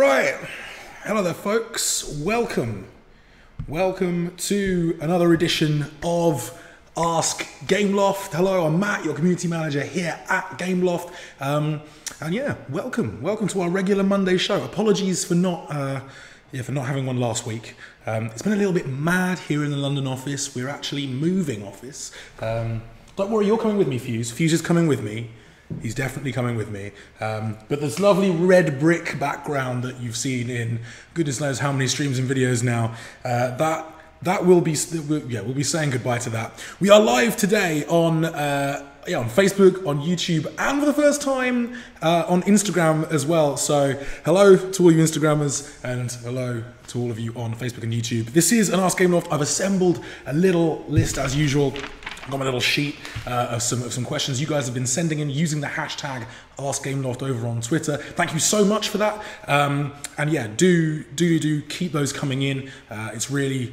right. Hello there, folks. Welcome to another edition of Ask Gameloft. Hello, I'm Matt, your community manager here at Gameloft. And yeah, welcome to our regular Monday show. Apologies for not having one last week. It's been a little bit mad here in the London office. We're actually moving office. Don't worry, you're coming with me, Fuse. Fuse is coming with me. He's definitely coming with me. But this lovely red brick background that you've seen in goodness knows how many streams and videos now, we'll be saying goodbye to that. We are live today on Facebook, on YouTube, and for the first time on Instagram as well. So hello to all you Instagrammers and hello to all of you on Facebook and YouTube. This is an Ask Gameloft. I've assembled a little list as usual. I've got my little sheet of some questions you guys have been sending in using the hashtag AskGameloft over on Twitter. Thank you so much for that. And yeah, do keep those coming in. It's really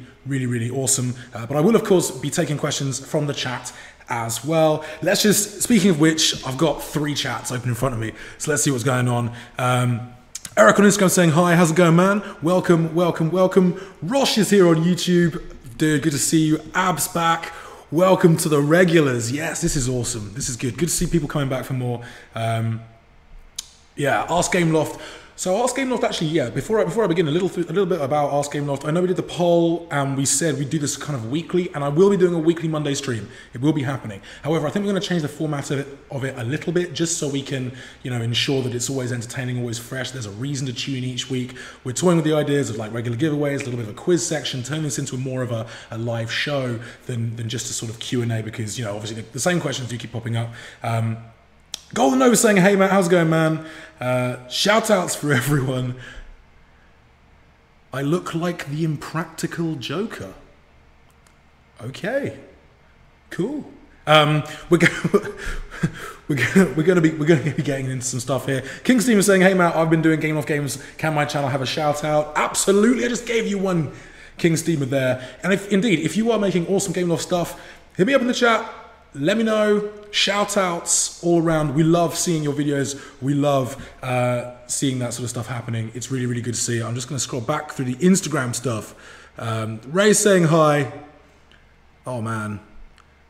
awesome. But I will, of course, be taking questions from the chat as well. Speaking of which, I've got 3 chats open in front of me. So let's see what's going on. Eric on Instagram saying, hi, how's it going, man? Welcome. Rosh is here on YouTube. Dude, good to see you. Ab's back. Welcome to the regulars. Yes, this is awesome. This is good. Good to see people coming back for more. Yeah, Ask Gameloft. So Ask Gameloft, actually, yeah, before I begin, a little bit about Ask Gameloft. I know we did the poll and we said we'd do this kind of weekly, and I will be doing a weekly Monday stream. It will be happening. However, I think we're going to change the format of it a little bit, just so we can, ensure that it's always entertaining, always fresh. There's a reason to tune each week. We're toying with the ideas of like regular giveaways, a little bit of a quiz section, turn this into more of a live show than just a sort of Q&A, because, obviously the same questions do keep popping up. Golden Nova saying, hey Matt, how's it going, man? Shout outs for everyone. I look like the impractical Joker. Okay, cool. We're gonna be getting into some stuff here. King Steam is saying, hey Matt, I've been doing Gameloft games. Can my channel have a shout out? Absolutely, I just gave you one, King Steamer there. And if you are making awesome Gameloft stuff, hit me up in the chat. Let me know. Shout outs all around. We love seeing your videos. We love seeing that sort of stuff happening. It's really good to see. I'm just going to scroll back through the Instagram stuff. Ray's saying hi. Oh man,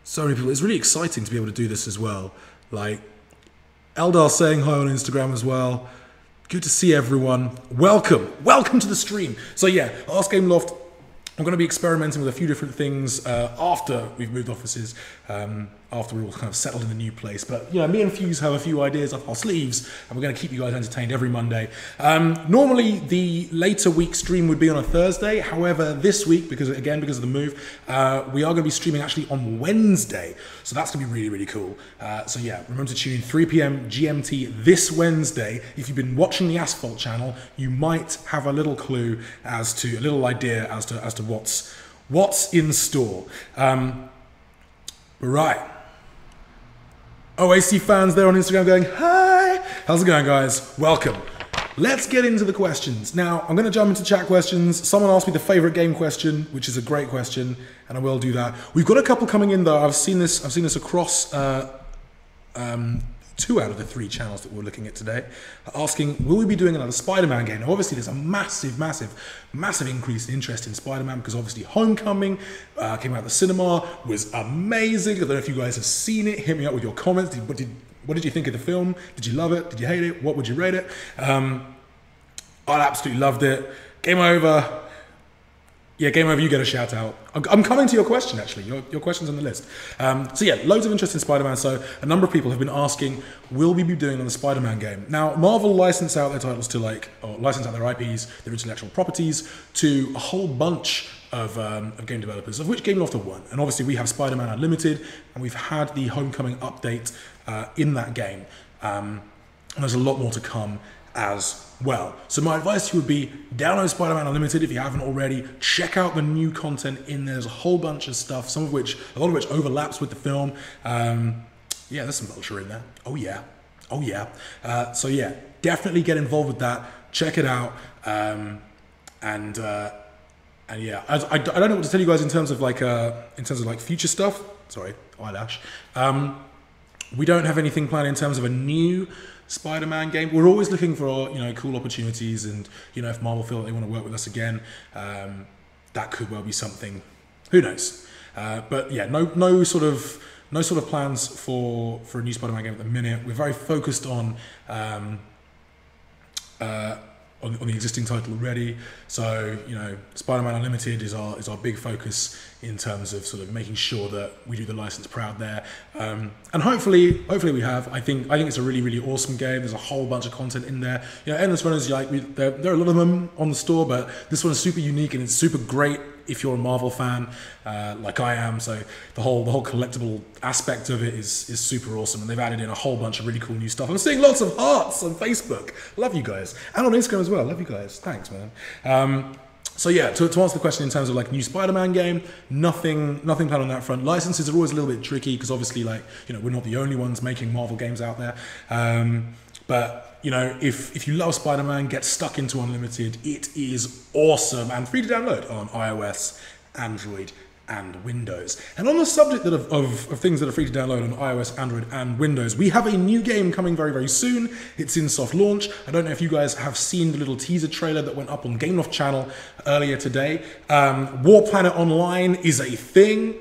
so many people. It's really exciting to be able to do this as well. Like Eldar saying hi on Instagram as well. Good to see everyone. Welcome to the stream. So yeah, Ask Gameloft. I'm going to be experimenting with a few different things after we've moved offices, after we're all kind of settled in the new place. But me and Fuse have a few ideas up our sleeves, and we're going to keep you guys entertained every Monday. Normally, the later week stream would be on a Thursday. However, this week, because of the move, we are going to be streaming actually on Wednesday. So that's going to be really cool. So yeah, remember to tune in 3 p.m. GMT this Wednesday. If you've been watching the Asphalt channel, you might have a little clue a little idea as to what's in store. Right. OAC fans there on Instagram going, hi! How's it going, guys? Welcome. Let's get into the questions. Now, I'm going to jump into chat questions. Someone asked me the favorite game question, which is a great question, and I will do that. We've got a couple coming in though. I've seen this across 2 out of the 3 channels that we're looking at today, asking, will we be doing another SpiderMan game? Now, obviously, there's a massive increase in interest in SpiderMan because obviously Homecoming came out of the cinema, was amazing. I don't know if you guys have seen it. Hit me up with your comments. What did you think of the film? Did you love it? Did you hate it? What would you rate it? I absolutely loved it. Game over. Yeah, game over, you get a shout out. I'm coming to your question, actually. Your question's on the list. So yeah, loads of interest in Spider-Man. So a number of people have been asking, will we be doing another Spider-Man game? Now, Marvel license out their titles to license out their IPs, their intellectual properties, to a whole bunch of game developers, of which Gameloft are one. And obviously we have Spider-Man Unlimited, and we've had the Homecoming update in that game. And there's a lot more to come as well. So my advice to you would be download Spider-Man Unlimited if you haven't already. Check out the new content in there. There's a whole bunch of stuff, a lot of which overlaps with the film. Yeah, there's some vulture in there. Oh yeah. So yeah, definitely get involved with that. Check it out. And yeah, I don't know what to tell you guys in terms of like future stuff. Sorry, eyelash. We don't have anything planned in terms of a new SpiderMan game. We're always looking for, you know, cool opportunities, and, you know, if Marvel feel that they want to work with us again, that could well be something. Who knows? But yeah, no sort of plans for a new Spider-Man game at the minute. We're very focused on the existing title already. So, you know, Spider-Man Unlimited is our big focus in terms of sort of making sure that we do the license proud there. And hopefully we have. I think it's a really awesome game. There's a whole bunch of content in there. You know, Endless Runners, there are a lot of them on the store, but this one is super unique and it's super great if you're a Marvel fan, like I am. So the whole collectible aspect of it is super awesome, and they've added in a whole bunch of really cool new stuff. I'm seeing lots of hearts on Facebook. Love you guys, and on Instagram as well. Love you guys. Thanks, man. So yeah, to answer the question in terms of like new Spider-Man game, nothing planned on that front. Licenses are always a little bit tricky because obviously, like, you know, we're not the only ones making Marvel games out there. But, you know, if you love Spider-Man, get stuck into Unlimited. It is awesome and free to download on iOS, Android, and Windows. And on the subject of things that are free to download on iOS, Android, and Windows, we have a new game coming very soon. It's in soft launch. I don't know if you guys have seen the little teaser trailer that went up on Gameloft channel earlier today. War Planet Online is a thing.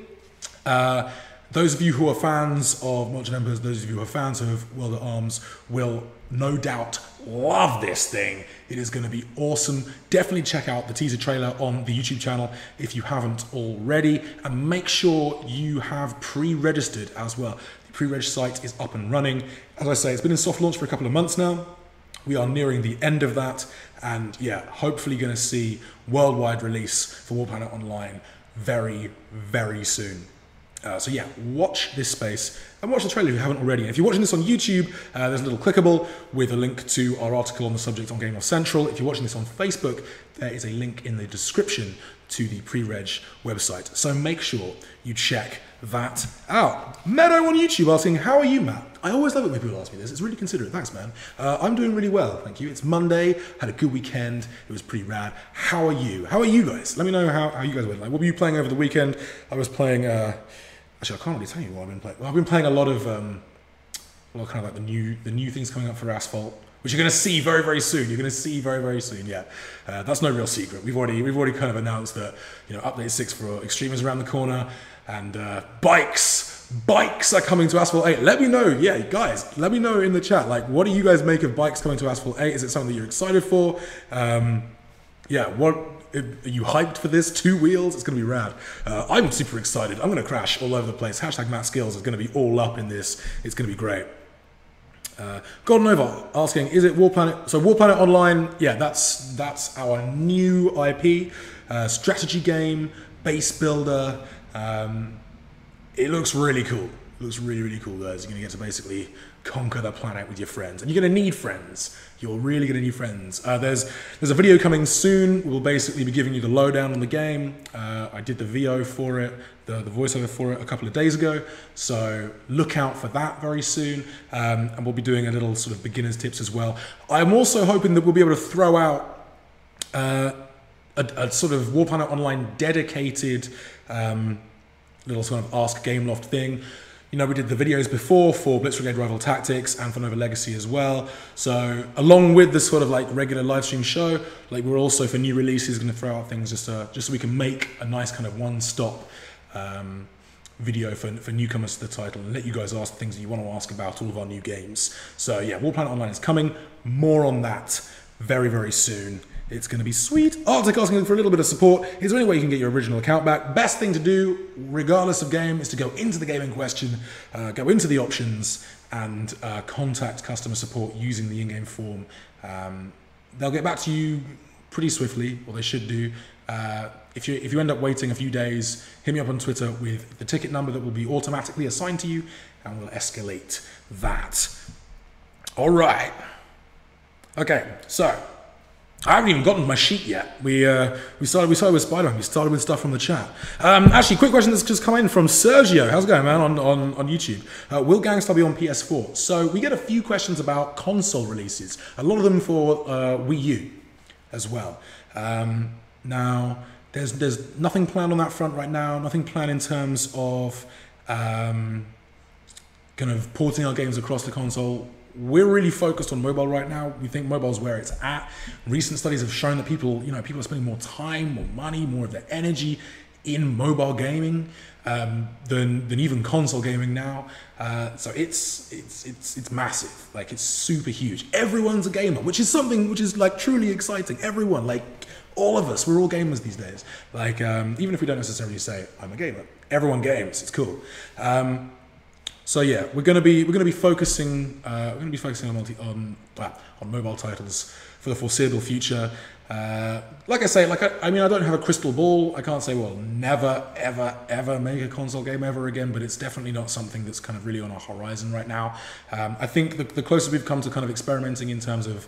Those of you who are fans of Merchant Empires, those of you who are fans of World at Arms will no doubt love this thing. It is going to be awesome. Definitely check out the teaser trailer on the YouTube channel if you haven't already, and make sure you have pre-registered as well. The pre-reg site is up and running. As I say, it's been in soft launch for a couple of months now. We are nearing the end of that, and yeah, hopefully going to see worldwide release for War Planet Online very soon. So yeah, watch this space and watch the trailer if you haven't already. And if you're watching this on YouTube, there's a little clickable with a link to our article on the subject on Gameloft Central. If you're watching this on Facebook, there is a link in the description to the pre-reg website. So make sure you check that out. Meadow on YouTube asking, how are you, Matt? I always love it when people ask me this. It's really considerate. Thanks, man. I'm doing really well, thank you. It's Monday, had a good weekend. It was pretty rad. How are you? How are you guys? Let me know how you guys went. Like, what were you playing over the weekend? I was playing... Actually, I can't really tell you what I've been playing. Well, I've been playing a lot of kind of like the new things coming up for Asphalt, which you're going to see very soon. You're going to see very soon. Yeah, that's no real secret. We've already kind of announced that, you know, update 6 for Extreme is around the corner, and bikes are coming to Asphalt 8. Let me know, yeah, guys. Let me know in the chat. Like, what do you guys make of bikes coming to Asphalt 8? Is it something that you're excited for? Yeah, what? Are you hyped for this? 2 wheels? It's going to be rad. I'm super excited. I'm going to crash all over the place. Hashtag Matt Skills is going to be all up in this. It's going to be great. Golden Nova asking, is it War Planet? So War Planet Online, yeah, that's our new IP. Strategy game, base builder. It looks really cool. It looks really cool, guys. You're going to get to basically conquer the planet with your friends. And you're going to need friends. You're really going to need friends. There's a video coming soon. We'll basically be giving you the lowdown on the game. I did the VO for it, the voiceover for it a couple of days ago. So look out for that very soon. And we'll be doing a little sort of beginner's tips as well. I'm also hoping that we'll be able to throw out a sort of War Planet Online dedicated little sort of Ask Gameloft thing. You know, we did the videos before for Blitz Brigade Rival Tactics and for Nova Legacy as well. So along with this sort of like regular live stream show, like we're also for new releases going to throw out things just so we can make a nice kind of one-stop video for newcomers to the title and let you guys ask things that you want to ask about all of our new games. So yeah, War Planet Online is coming. More on that very soon. It's going to be sweet. Arctic asking for a little bit of support. Is there any way you can get your original account back? Best thing to do, regardless of game, is to go into the game in question, go into the options, and contact customer support using the in-game form. They'll get back to you pretty swiftly, or they should do. If you end up waiting a few days, hit me up on Twitter with the ticket number that will be automatically assigned to you, and we'll escalate that. All right. Okay, so I haven't even gotten my sheet yet. We started with Spider-Man. We started with stuff from the chat. Actually, quick question that's just come in from Sergio. How's it going, man, on YouTube? Will Gangstar be on PS4? So we get a few questions about console releases. A lot of them for Wii U as well. Now, there's nothing planned on that front right now. Nothing planned in terms of kind of porting our games across the console we're really focused on mobile right now. We think mobile is where it's at. Recent studies have shown that people are spending more time, more money, more of their energy in mobile gaming than even console gaming now. So it's massive. Like, it's super huge. Everyone's a gamer, which is something which is like truly exciting. Everyone, like all of us, we're all gamers these days. Like, even if we don't necessarily say I'm a gamer, everyone games. It's cool. So yeah, we're gonna be focusing on mobile titles for the foreseeable future. Like I say, I mean, I don't have a crystal ball. I can't say we'll never, ever make a console game ever again, but it's definitely not something that's kind of really on our horizon right now. I think the closest we've come to kind of experimenting in terms of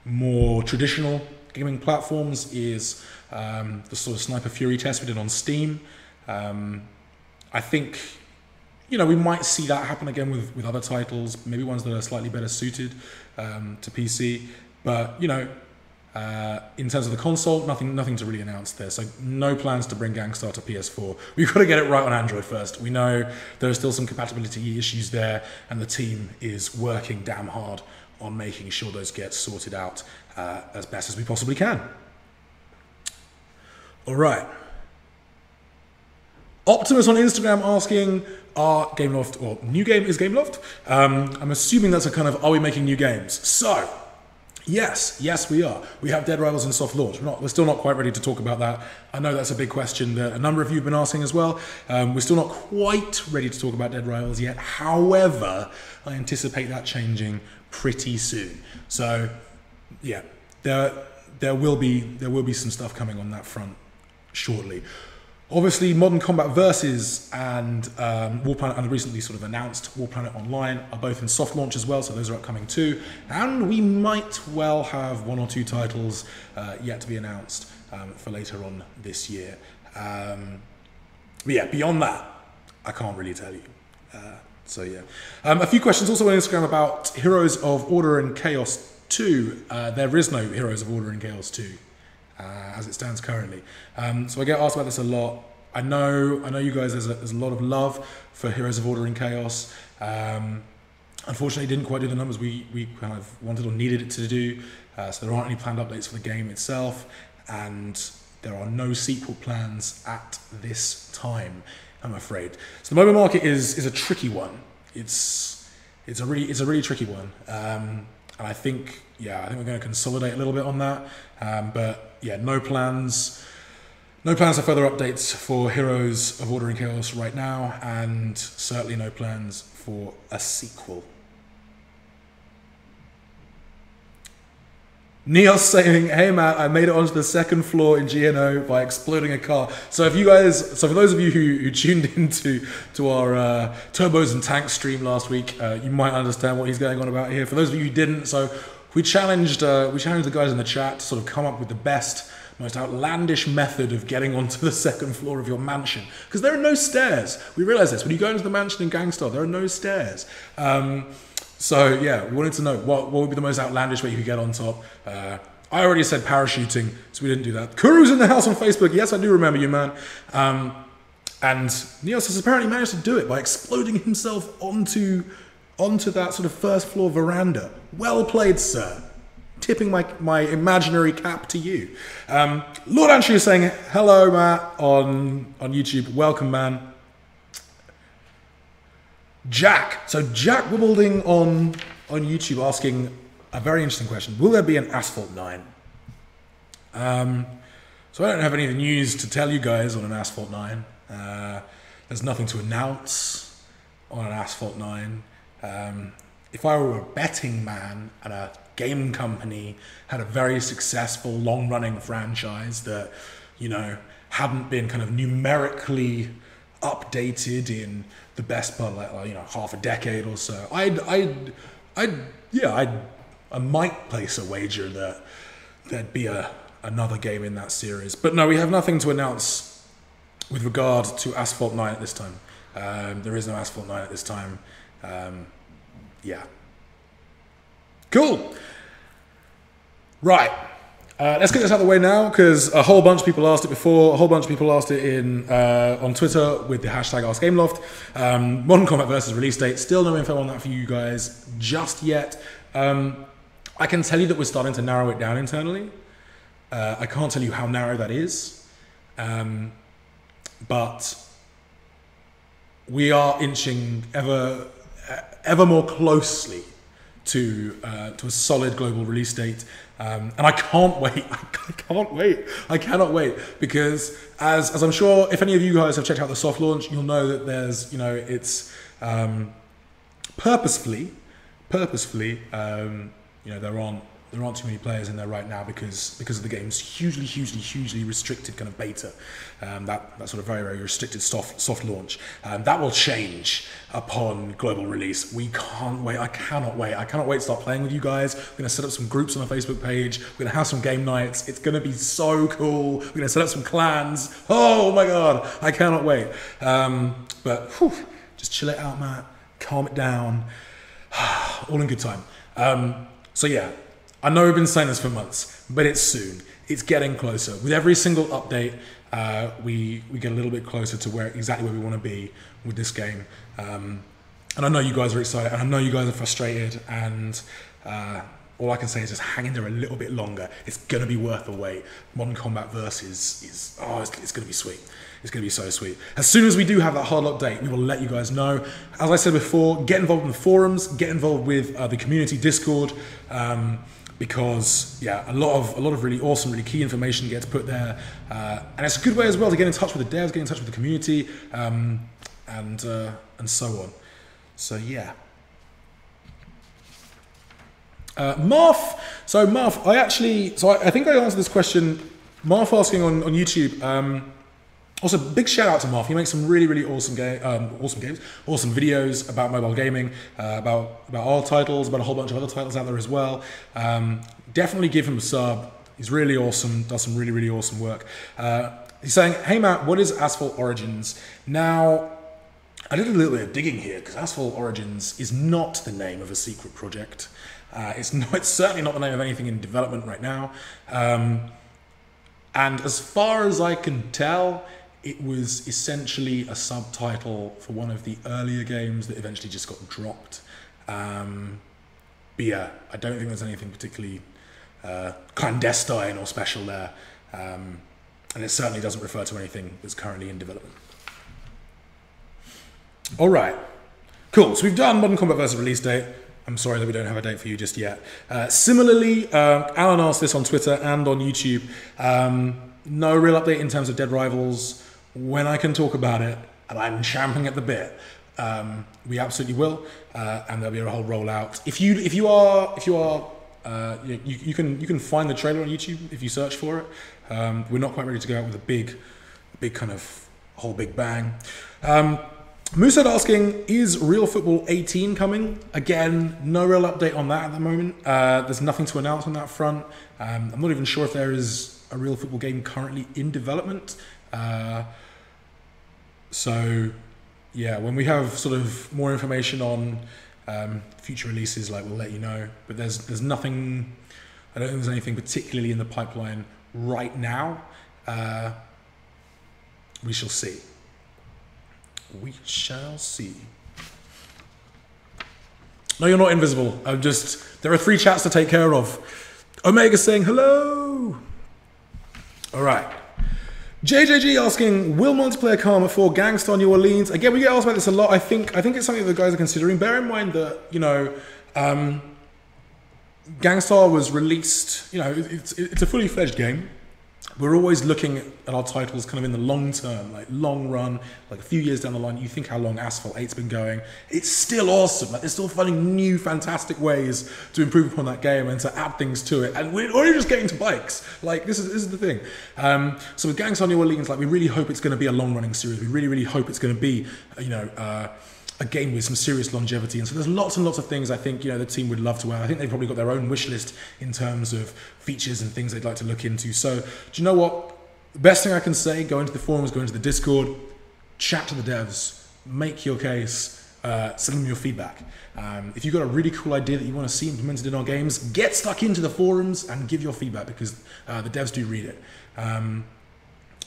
more traditional gaming platforms is the sort of Sniper Fury test we did on Steam. I think, we might see that happen again with other titles, maybe ones that are slightly better suited to PC. But, in terms of the console, nothing to really announce there. So no plans to bring Gangstar to PS4. We've got to get it right on Android first. We know there are still some compatibility issues there, and the team is working damn hard on making sure those get sorted out as best as we possibly can. All right. Optimus on Instagram asking, are Gameloft, or new game is Gameloft? I'm assuming that's a kind of, are we making new games? So, yes, we are. We have Dead Rivals in soft launch. We're still not quite ready to talk about that. I know that's a big question that a number of you have been asking as well. We're still not quite ready to talk about Dead Rivals yet. However, I anticipate that changing pretty soon. So, yeah, there will be some stuff coming on that front shortly. Obviously, Modern Combat Versus and War Planet, and the recently sort of announced War Planet Online, are both in soft launch as well, so those are upcoming too. And we might well have one or two titles yet to be announced for later on this year. But yeah, beyond that, I can't really tell you. So yeah. A few questions also on Instagram about Heroes of Order and Chaos 2. There is no Heroes of Order and Chaos 2. As it stands currently. So I get asked about this a lot. I know you guys, there's a lot of love for Heroes of Order and Chaos. Unfortunately, didn't quite do the numbers we kind of wanted or needed it to do. So there aren't any planned updates for the game itself, and there are no sequel plans at this time, I'm afraid. So the mobile market is a tricky one. It's a really tricky one. And I think we're going to consolidate a little bit on that. But yeah, no plans for further updates for Heroes of Order and Chaos right now, and certainly no plans for a sequel. Neos saying, "Hey Matt, I made it onto the second floor in GNO by exploding a car." So for those of you who tuned into our Turbos and Tanks stream last week, you might understand what he's going on about here. For those of you who didn't, so we challenged the guys in the chat to sort of come up with the best, most outlandish method of getting onto the second floor of your mansion, because there are no stairs. We realize this when you go into the mansion in Gangstar, there are no stairs. So yeah, we wanted to know what would be the most outlandish way you could get on top. I already said parachuting, so we didn't do that. Kuru's in the house on Facebook. Yes, I do remember you, man. And Neos has apparently managed to do it by exploding himself onto that sort of first floor veranda. Well played, sir. Tipping my imaginary cap to you. Lord Anshu is saying, hello, Matt, on YouTube. Welcome, man. Jack. So Jack Wibbleding on YouTube asking a very interesting question. Will there be an Asphalt 9? So I don't have any news to tell you guys on an Asphalt 9. There's nothing to announce on an Asphalt 9. If I were a betting man and a game company had a very successful long-running franchise that, hadn't been kind of numerically updated in the best part of half a decade or so, I might place a wager that there'd be another game in that series. But no, we have nothing to announce with regard to Asphalt 9 at this time. There is no Asphalt 9 at this time. Yeah. Cool. Right. Let's get this out of the way now, because a whole bunch of people asked it before. A whole bunch of people asked it on Twitter with the hashtag AskGameloft. Modern Combat versus release date. Still no info on that for you guys just yet. I can tell you that we're starting to narrow it down internally. I can't tell you how narrow that is, but we are inching ever more closely to a solid global release date, and I can't wait. I cannot wait, because as I'm sure if any of you guys have checked out the soft launch, you'll know that there's it's purposefully there aren't too many players in there right now because of the game's hugely restricted kind of beta, that sort of very restricted soft launch. That will change upon global release. We can't wait. I cannot wait to start playing with you guys. We're going to set up some groups on our Facebook page. We're going to have some game nights. It's going to be so cool. We're going to set up some clans. Oh my god, I cannot wait. But whew, just chill it out, Matt. Calm it down. All in good time. So yeah, I know we've been saying this for months, but it's soon. It's getting closer. With every single update, we get a little bit closer to exactly where we want to be with this game. And I know you guys are excited, and I know you guys are frustrated, and all I can say is just hang in there a little bit longer. It's going to be worth the wait. Modern Combat Versus it's going to be sweet. It's going to be so sweet. As soon as we do have that hardlock date, we will let you guys know. As I said before, get involved in the forums, get involved with the community Discord, because yeah, a lot of really awesome, really key information gets put there, and it's a good way as well to get in touch with the devs, get in touch with the community, and so on. So yeah. Marth. So Marth, I think I answered this question. Marth asking on YouTube. Also, big shout out to Marth. He makes some really awesome awesome videos about mobile gaming, about our titles, about a whole bunch of other titles out there as well. Definitely give him a sub. He's really awesome. Does some really awesome work. He's saying, "Hey Matt, what is Asphalt Origins?" Now, I did a little bit of digging here, because Asphalt Origins is not the name of a secret project. It's certainly not the name of anything in development right now. And as far as I can tell, it was essentially a subtitle for one of the earlier games that eventually just got dropped. But yeah, I don't think there's anything particularly clandestine or special there. And it certainly doesn't refer to anything that's currently in development. All right, cool. So we've done Modern Combat versus release date. I'm sorry that we don't have a date for you just yet. Similarly, Alan asked this on Twitter and on YouTube. No real update in terms of Dead Rivals. When I can talk about it, and I'm champing at the bit, we absolutely will, and there'll be a whole rollout. If you can find the trailer on YouTube if you search for it. We're not quite ready to go out with a big kind of whole big bang. Moosehead asking, is Real Football 18 coming? Again, no real update on that at the moment. There's nothing to announce on that front. I'm not even sure if there is a Real Football game currently in development. So yeah, when we have sort of more information on future releases, we'll let you know. But there's nothing, I don't think there's anything particularly in the pipeline right now. We shall see. We shall see. No, you're not invisible. There are 3 chats to take care of. Omega saying hello. All right. JJG asking, will multiplayer come for Gangstar New Orleans? Again, we get asked about this a lot. I think it's something that the guys are considering. Bear in mind that, Gangstar was released, it's a fully fledged game. We're always looking at our titles kind of in the long term, long run, a few years down the line. You think how long Asphalt 8's been going. It's still awesome. They're still finding new, fantastic ways to improve upon that game and to add things to it. And we're already just getting to bikes. This is the thing. So with Gangstar New Orleans, we really hope it's going to be a long-running series. We really hope it's going to be, a game with some serious longevity. And so there's lots and lots of things I think, the team would love to add. I think they've probably got their own wish list in terms of features and things they'd like to look into. So do you know what? The best thing I can say, go into the forums, go into the Discord, chat to the devs, make your case, send them your feedback. If you've got a really cool idea that you want to see implemented in our games, get stuck into the forums and give your feedback, because the devs do read it.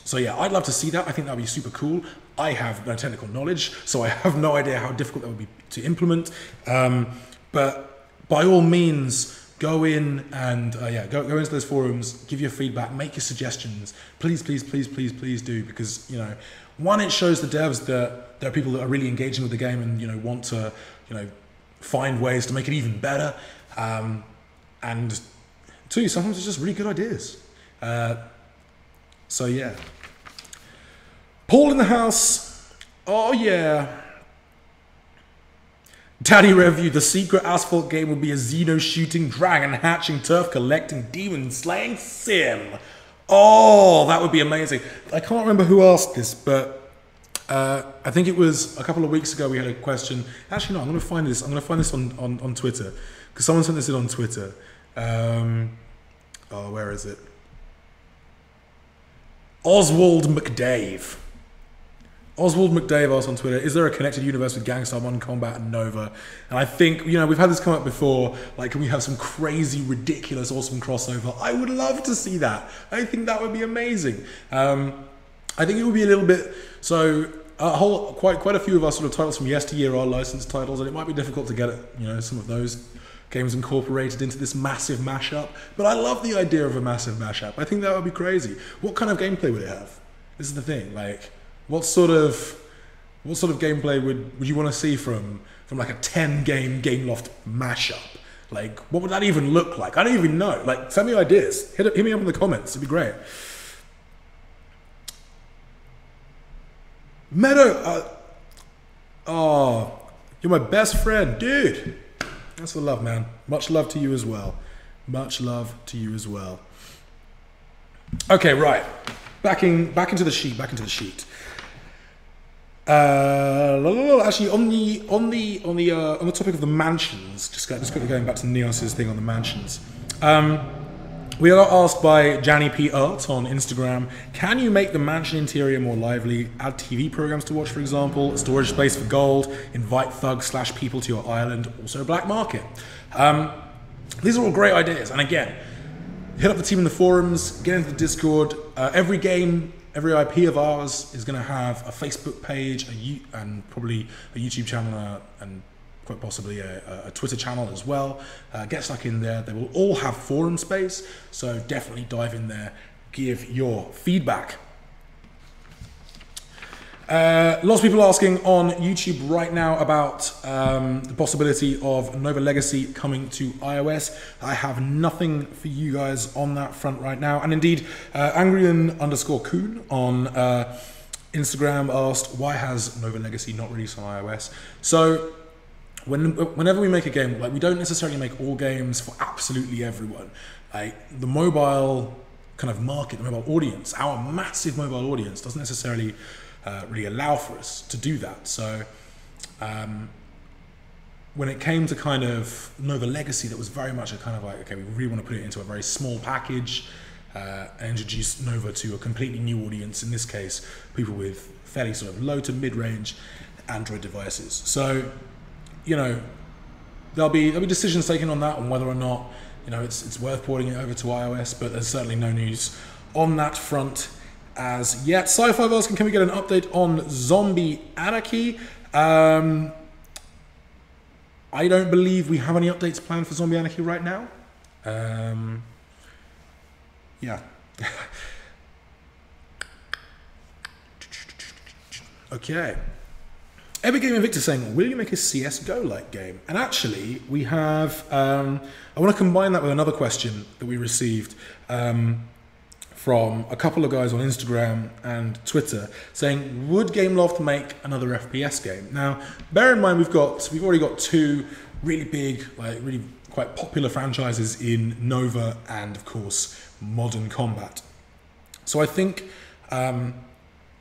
So yeah, I'd love to see that. I think that would be super cool. I have no technical knowledge, so I have no idea how difficult that would be to implement. But by all means, go in and go into those forums, give your feedback, make your suggestions. Please, please, please, please, please do, because one, it shows the devs that there are people that are really engaging with the game and want to find ways to make it even better. And two, sometimes it's just really good ideas. So yeah. Paul in the house. Oh yeah. Daddy Review, the secret Asphalt game will be a Xeno shooting, dragon hatching, turf collecting, demon slaying sim. Oh, that would be amazing. I can't remember who asked this, but I think it was a couple of weeks ago we had a question. Actually, no, I'm going to find this. I'm going to find this on Twitter, because someone sent this in on Twitter. Oh, where is it? Oswald McDave. Oswald McDave asked on Twitter, is there a connected universe with Gangstar, Modern Combat and Nova? And I think, we've had this come up before, like, can we have some crazy, ridiculous, awesome crossover? I would love to see that. I think that would be amazing. I think it would be a little bit, so quite a few of our sort of titles from yesteryear are licensed titles, and it might be difficult to get, some of those games incorporated into this massive mashup. But I love the idea of a massive mashup. I think that would be crazy. What kind of gameplay would it have? This is the thing, like, what sort of gameplay would you want to see from like a 10-game Gameloft mashup? Like, what would that even look like? I don't even know. Like, send me ideas. Hit me up in the comments. It'd be great. Meadow, oh, you're my best friend, dude. That's the love, man. Much love to you as well. Much love to you as well. Okay, right. Back into the sheet. Actually, on the topic of the mansions, just quickly going back to Neos's thing on the mansions. We are asked by Janny P. Art on Instagram, can you make the mansion interior more lively, add TV programs to watch, for example, storage space for gold, invite thugs / people to your island, also a black market? These are all great ideas, and again, hit up the team in the forums, get into the Discord. Every game, every IP of ours is going to have a Facebook page, and probably a YouTube channel, and quite possibly a Twitter channel as well. Get stuck in there. They will all have forum space, so definitely dive in there, give your feedback. Lots of people asking on YouTube right now about the possibility of Nova Legacy coming to iOS. I have nothing for you guys on that front right now. And indeed, Angrian_Coon on Instagram asked, why has Nova Legacy not released on iOS? So whenever we make a game, like, we don't necessarily make all games for absolutely everyone. Like, the mobile kind of market, the mobile audience, our massive mobile audience doesn't necessarily really allow for us to do that. So when it came to kind of Nova Legacy, that was very much a kind of like, okay, we really want to put it into a very small package and introduce Nova to a completely new audience, in this case, people with fairly sort of low to mid-range Android devices. So, there'll be decisions taken on that, on whether or not, it's worth porting it over to iOS, but there's certainly no news on that front as yet. Sci-Fi asking, can we get an update on Zombie Anarchy? I don't believe we have any updates planned for Zombie Anarchy right now. Yeah. Okay. Epic Game Invictus saying, will you make a CSGO-like game? And actually, we have, I want to combine that with another question that we received from a couple of guys on Instagram and Twitter saying, would Gameloft make another FPS game? Now, bear in mind, we've already got two really big, like really quite popular franchises in Nova and, of course, Modern Combat. So I think,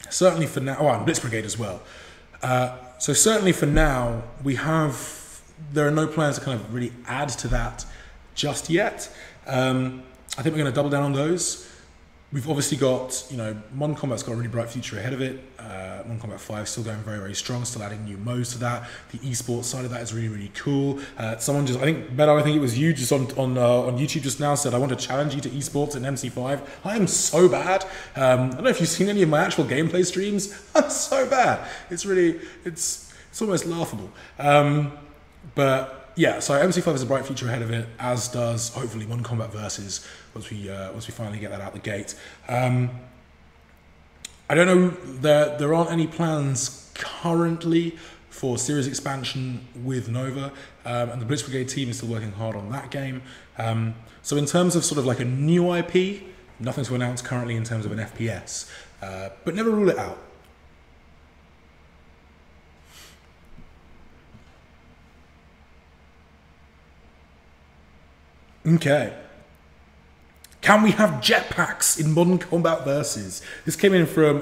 certainly for now, and Blitz Brigade as well. So certainly for now, there are no plans to kind of really add to that just yet. I think we're going to double down on those. We've obviously got, you know, Modern Combat's got a really bright future ahead of it. Modern Combat 5 still going very, very strong, still adding new modes to that. The esports side of that is really, really cool. Someone just, I think it was you just on YouTube just now said, I want to challenge you to esports in MC5. I am so bad. I don't know if you've seen any of my actual gameplay streams. I'm so bad. It's really, it's almost laughable. But yeah, so MC5 has a bright future ahead of it, as does hopefully Modern Combat Versus once we finally get that out the gate. I don't know, there aren't any plans currently for series expansion with Nova, and the Blitz Brigade team is still working hard on that game. So in terms of sort of like a new IP, nothing to announce currently in terms of an FPS, but never rule it out. Okay. Can we have jetpacks in Modern Combat Versus? This came in from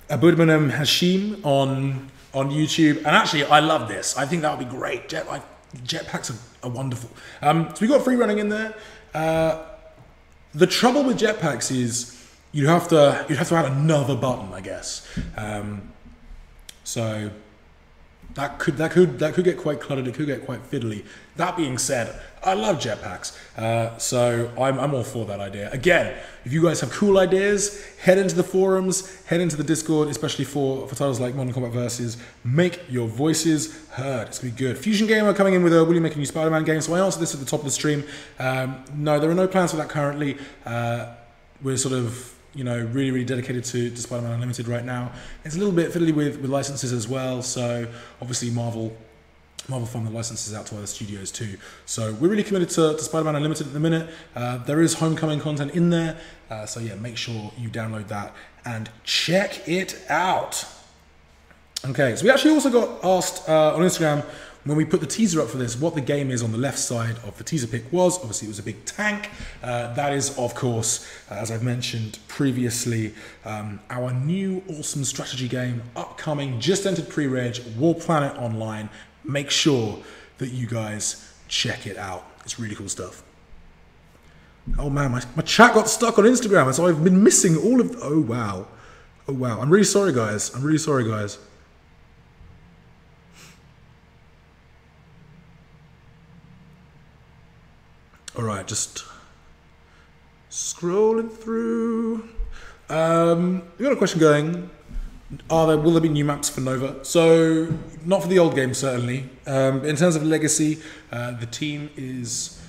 Abudmanam Hashim on YouTube, and actually I love this. I think that would be great. Jetpacks are wonderful. So we got free running in there. The trouble with jetpacks is you'd have to add another button, I guess. So that could get quite cluttered. It could get quite fiddly. That being said, I love jetpacks, so I'm all for that idea. Again, if you guys have cool ideas, head into the forums, head into the Discord, especially for titles like Modern Combat Versus. Make your voices heard. It's gonna be good. Fusion Gamer coming in with will you make a new SpiderMan game? So I answered this at the top of the stream. No, there are no plans for that currently. We're sort of, you know, really, really dedicated to SpiderMan Unlimited right now. It's a little bit fiddly with licenses as well. So obviously Marvel farm the licenses out to other studios too. So we're really committed to SpiderMan Unlimited at the minute. There is Homecoming content in there. So yeah, make sure you download that and check it out. Okay, so we actually also got asked on Instagram when we put the teaser up for this, what the game is on the left side of the teaser pic was. Obviously it was a big tank. That is, of course, as I've mentioned previously, our new awesome strategy game, upcoming, just entered pre-reg, War Planet Online. Make sure that you guys check it out. It's really cool stuff. Oh man, my chat got stuck on Instagram, and so I've been missing all of, oh wow. Oh wow, I'm really sorry guys, I'm really sorry guys. All right, just scrolling through. We got a question going. Will there be new maps for Nova? So, not for the old game, certainly. In terms of legacy, the team is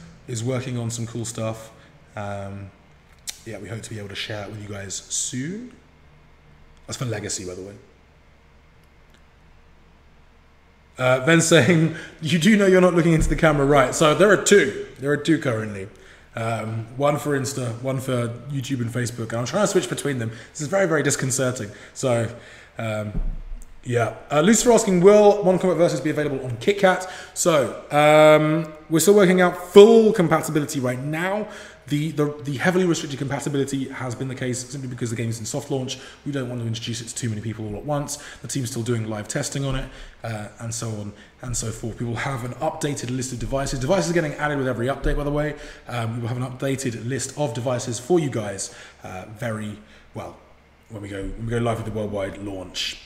working on some cool stuff. Yeah, we hope to be able to share it with you guys soon. That's for legacy, by the way. Then saying, you do know you're not looking into the camera, right? So there are two. There are two currently. One for Insta, one for YouTube and Facebook. And I'm trying to switch between them. This is very, very disconcerting. So, yeah. Lucifer asking, will Modern Combat Versus be available on KitKat? So, we're still working out full compatibility right now. The heavily restricted compatibility has been the case simply because the game is in soft launch. We don't want to introduce it to too many people all at once. The team's still doing live testing on it, and so on and so forth. We will have an updated list of devices. Devices are getting added with every update, by the way. We will have an updated list of devices for you guys very well when we go live with the worldwide launch.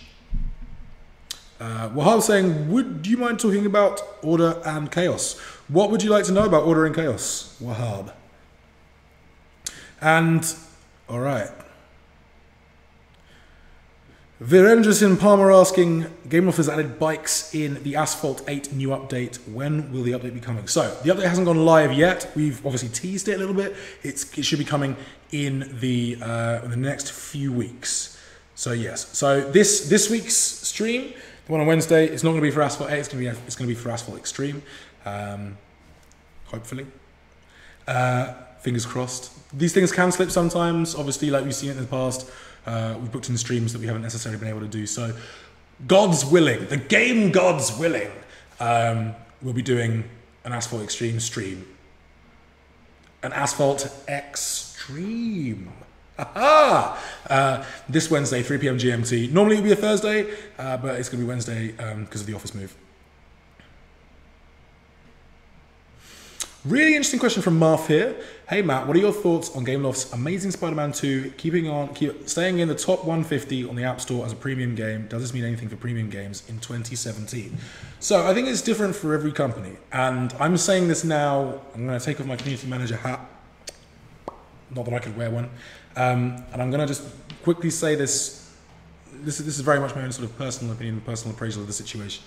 Wahab saying, would you mind talking about Order and Chaos? What would you like to know about Order and Chaos, Wahab? And, all right. Virendra Singh Palmer asking, Gameloft has added bikes in the Asphalt 8 new update. When will the update be coming? So, the update hasn't gone live yet. We've obviously teased it a little bit. It should be coming in the next few weeks. So, yes. So, this week's stream, the one on Wednesday, it's not going to be for Asphalt 8. It's going to be for Asphalt Extreme. Hopefully. Fingers crossed. These things can slip sometimes, obviously, like we've seen it in the past. We've booked in streams that we haven't necessarily been able to do. So, God's willing, the game God's willing, we'll be doing an Asphalt Extreme stream. An Asphalt Extreme. Aha! This Wednesday, 3 PM GMT. Normally it would be a Thursday, but it's going to be Wednesday because of the office move. Really interesting question from Marth here. Hey Matt, what are your thoughts on Gameloft's amazing Spider-Man 2 staying in the top 150 on the App Store as a premium game? Does this mean anything for premium games in 2017? So I think it's different for every company. And I'm saying this now, I'm going to take off my community manager hat. Not that I could wear one. And I'm going to just quickly say this. This is very much my own sort of personal opinion, personal appraisal of the situation.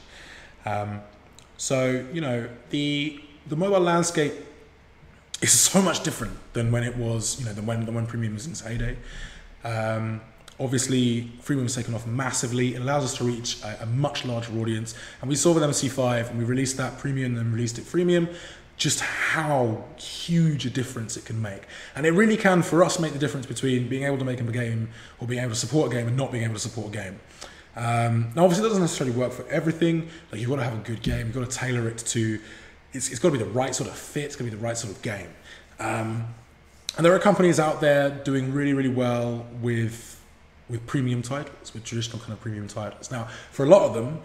So, you know, the mobile landscape is so much different than when it was, you know, than when premium was in its heyday. Obviously, freemium has taken off massively. It allows us to reach a much larger audience. And we saw with MC5, and we released that premium and released it freemium, just how huge a difference it can make. And it really can, for us, make the difference between being able to make a game or being able to support a game and not being able to support a game. Now, obviously, it doesn't necessarily work for everything. Like, you've got to have a good game. You've got to tailor it to... It's got to be the right sort of fit. It's got to be the right sort of game. And there are companies out there doing really, really well with premium titles, with traditional kind of premium titles. Now, for a lot of them,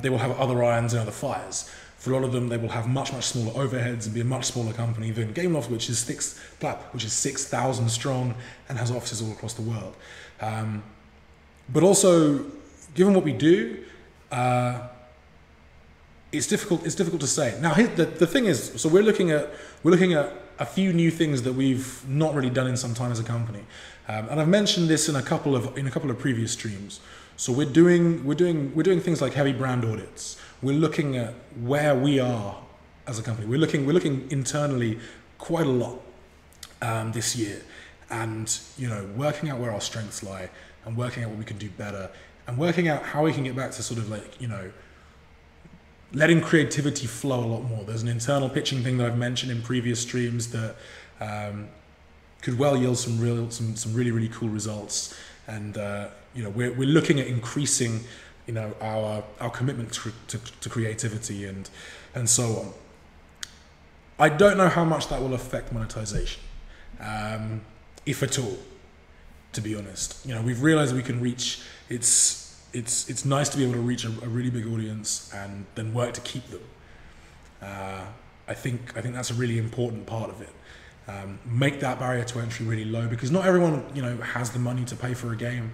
they will have other irons and other fires. For a lot of them, they will have much, much smaller overheads and be a much smaller company than Gameloft, which is 6,000 strong and has offices all across the world. But also, given what we do, it's difficult to say. Now, the thing is, so we're looking at a few new things that we've not really done in some time as a company, and I've mentioned this in a couple of previous streams. So we're doing things like heavy brand audits. We're looking at where we are as a company. We're looking internally quite a lot this year, and you know, working out where our strengths lie, and working out what we can do better, and working out how we can get back to sort of like, you know, letting creativity flow a lot more. There's an internal pitching thing that I've mentioned in previous streams that could well yield some really, really cool results. And you know, we're looking at increasing, you know, our commitment to creativity and so on. I don't know how much that will affect monetization, if at all, to be honest. You know, we've realized we can reach, it's nice to be able to reach a really big audience and then work to keep them. I think that's a really important part of it. Make that barrier to entry really low, because not everyone, you know, has the money to pay for a game.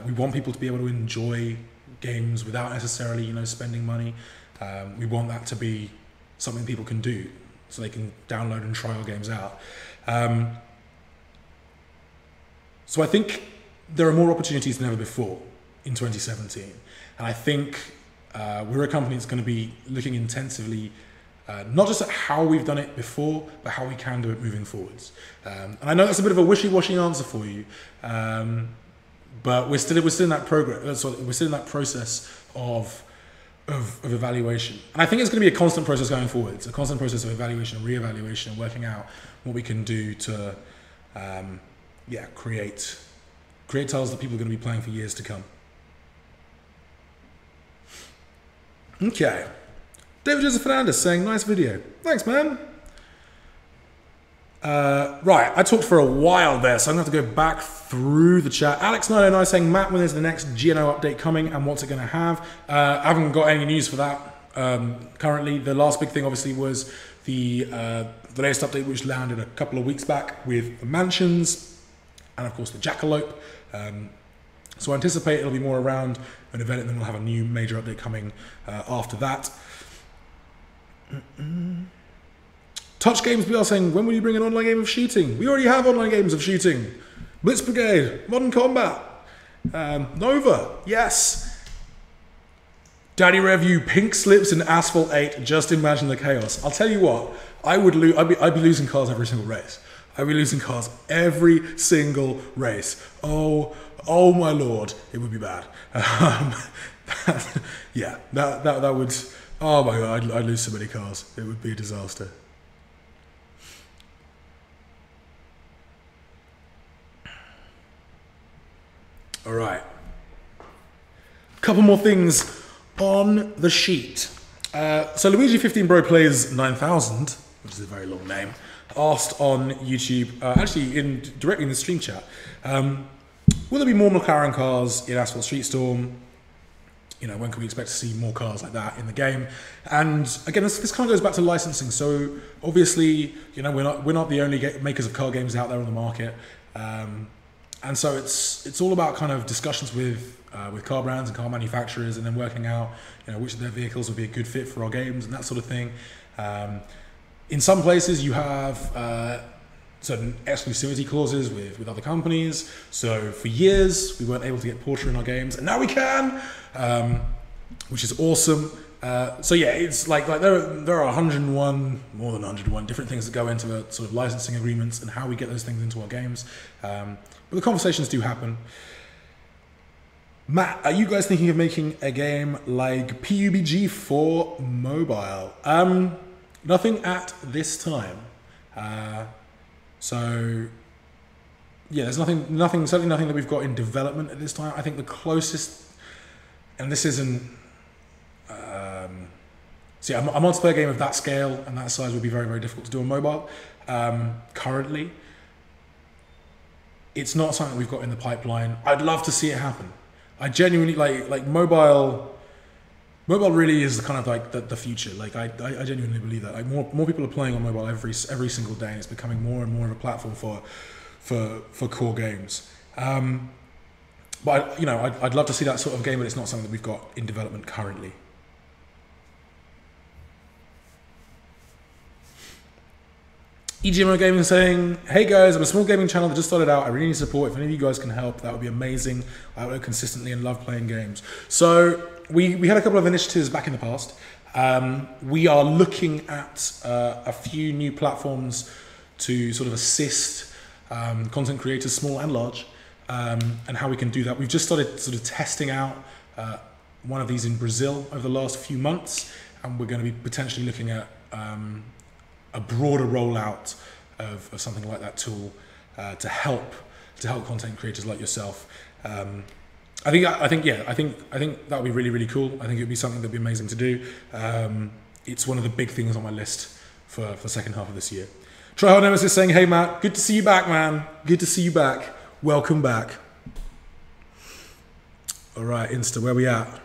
We want people to be able to enjoy games without necessarily, you know, spending money. We want that to be something people can do, so they can download and try our games out. So I think there are more opportunities than ever before in 2017. And I think we're a company that's going to be looking intensively, not just at how we've done it before, but how we can do it moving forwards. And I know that's a bit of a wishy-washy answer for you, but we're still in that progress. We're still in that process of evaluation. And I think it's going to be a constant process going forward. It's a constant process of evaluation and re-evaluation and working out what we can do to create titles that people are going to be playing for years to come. Okay. David Joseph Fernandez saying, nice video. Thanks, man. Right, I talked for a while there, so I'm going to have to go back through the chat. Alex909 saying, Matt, when is the next GNO update coming and what's it going to have? I haven't got any news for that currently. The last big thing, obviously, was the latest update, which landed a couple of weeks back with the mansions and, of course, the jackalope. So I anticipate it'll be more around an event, and then we'll have a new major update coming after that. Touch Games BR saying, when will you bring an online game of shooting? We already have online games of shooting. Blitz Brigade, Modern Combat, Nova, yes. Daddy Review, Pink Slips and Asphalt 8, just imagine the chaos. I'll tell you what, I'd be losing cars every single race. I'd be losing cars every single race. Oh my lord, it would be bad. Yeah, that would, oh my god, I'd lose so many cars. It would be a disaster. All right. A couple more things on the sheet. So Luigi 15 Bro Plays 9000, which is a very long name, asked on YouTube, actually directly in the stream chat, will there be more McLaren cars in Asphalt Street Storm? you know, when can we expect to see more cars like that in the game? And again, this kind of goes back to licensing. So obviously, you know, we're not the only makers of car games out there on the market, and so it's all about kind of discussions with car brands and car manufacturers, and then working out, you know, which of their vehicles would be a good fit for our games and that sort of thing. In some places, you have certain exclusivity clauses with other companies. So for years, we weren't able to get Porsche in our games, and now we can, which is awesome. So yeah, it's like there are 101, more than 101 different things that go into a sort of licensing agreements and how we get those things into our games. But the conversations do happen. Matt, are you guys thinking of making a game like PUBG for mobile? Nothing at this time. So yeah, there's certainly nothing that we've got in development at this time. I think the closest, and this isn't, see, a multiplayer game of that scale and that size would be very, very difficult to do on mobile. Currently, it's not something we've got in the pipeline. I'd love to see it happen. I genuinely like mobile. Mobile really is kind of like the future. Like I genuinely believe that. Like more people are playing on mobile every single day, and it's becoming more and more of a platform for core games. But you know, I'd love to see that sort of game, but it's not something that we've got in development currently. EGMO Gaming saying, hey guys, I'm a small gaming channel that just started out. I really need support. If any of you guys can help, that would be amazing. I work consistently and love playing games. So we had a couple of initiatives back in the past. We are looking at a few new platforms to sort of assist content creators, small and large, and how we can do that. We've just started sort of testing out one of these in Brazil over the last few months, and we're going to be potentially looking at a broader rollout of something like that tool to help content creators like yourself. I think that would be really, really cool. I think it would be something that would be amazing to do. It's one of the big things on my list for the second half of this year. Tryhard Nemesis saying, hey Matt, good to see you back, man. Good to see you back. Welcome back. All right, Insta, where we at?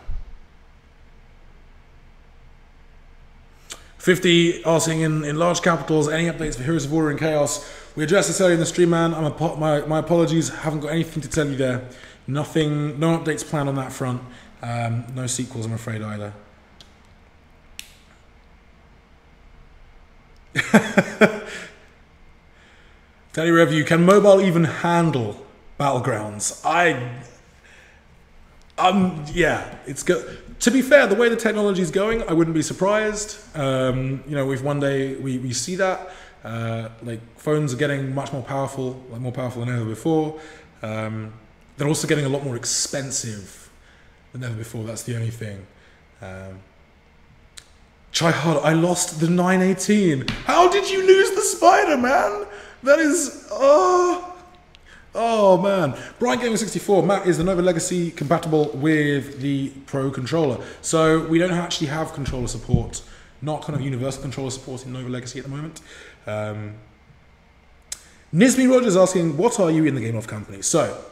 50 asking in large capitals, any updates for Heroes of Order and Chaos? We addressed this earlier in the stream, man. My apologies, haven't got anything to tell you there. Nothing, no updates planned on that front. No sequels, I'm afraid, either. Teddy Review, can mobile even handle Battlegrounds? Yeah, it's good. To be fair, the way the technology is going, I wouldn't be surprised. You know, if one day we see that, like phones are getting much more powerful, like more powerful than ever before. They're also getting a lot more expensive than ever before. That's the only thing. Try hard. I lost the 918. How did you lose the Spider, man? That is oh man. Brian Gamer 64. Matt, is the Nova Legacy compatible with the Pro controller? So we don't actually have controller support. Not kind of universal controller support in Nova Legacy at the moment. Nismi Rogers asking, what are you in the Gameloft company? So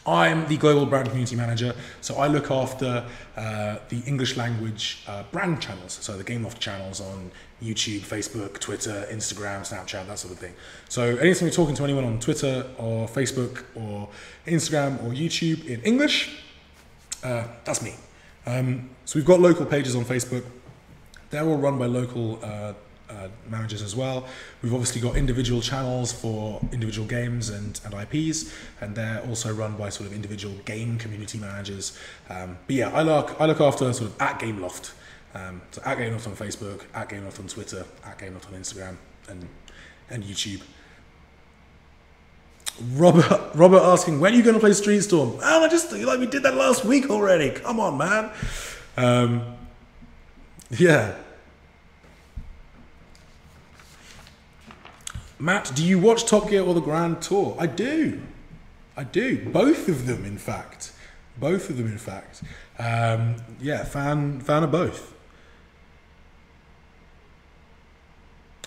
I'm the global brand community manager, so I look after the English language brand channels, so the Gameloft channels on YouTube, Facebook, Twitter, Instagram, Snapchat, that sort of thing. So anytime you're talking to anyone on Twitter or Facebook or Instagram or YouTube in English, that's me. So we've got local pages on Facebook. They're all run by local managers as well. We've obviously got individual channels for individual games and IPs, and they're also run by sort of individual game community managers. But yeah, I look after sort of at Gameloft. So at Gameloft on Facebook, at Gameloft on Twitter, at Gameloft on Instagram and YouTube. Robert asking, when are you going to play Street Storm? Oh, I just like we did that last week already. Come on, man. Yeah. Matt, do you watch Top Gear or the Grand Tour? I do. Both of them, in fact. Yeah, fan of both.